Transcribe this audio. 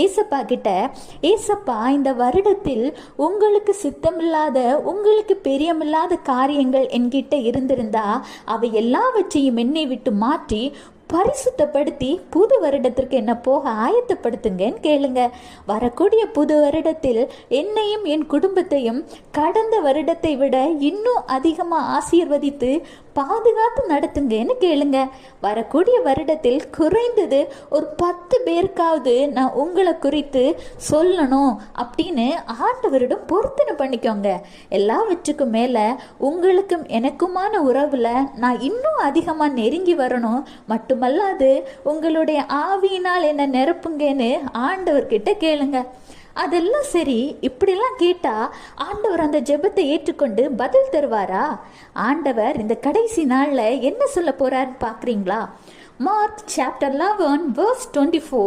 ஏசப்பா கிட்ட, ஏசப்பா இந்த வருடத்தில் உங்களுக்கு சித்தமில்லாத, உங்களுக்கு பிரியமில்லாத காரியங்கள் என்கிட்ட இருந்திருந்தா அவை எல்லாவற்றையும் என்னை விட்டு மாற்றி பரிசுத்தப்படுத்தி புது வருடத்திற்கு என்ன போக ஆயத்தப்படுத்துங்கன்னு கேளுங்க. வரக்கூடிய புது வருடத்தில் என்னையும் என் குடும்பத்தையும் கடந்த வருடத்தை விட இன்னும் அதிகமாக ஆசீர்வதித்து பாதுகாத்து நடத்துங்கன்னு கேளுங்க. வரக்கூடிய வருடத்தில் குறைந்தது ஒரு 10 பேருக்காவது நான் உங்களை குறித்து சொல்லணும் அப்படின்னு ஆண்டவரிடம் பொருத்தனை பண்ணிக்கோங்க. எல்லாவற்றுக்கும் மேலே உங்களுக்கும் எனக்குமான உறவில் நான் இன்னும் அதிகமாக நெருங்கி வரணும், மட்டுமல்லாது உங்களுடைய ஆவியினால் என்ன நிரப்புங்கன்னு ஆண்டவர்கிட்ட கேளுங்க. அதெல்லாம் சரி, இப்படிலாம் கேட்டா ஆண்டவர் அந்த ஜெபத்தை ஏற்றுக்கொண்டு பதில் தருவாரா? ஆண்டவர் இந்த கடைசி நாள்ல என்ன சொல்ல போறாருன்னு பாக்குறீங்களா? Mark chapter 11 verse 24.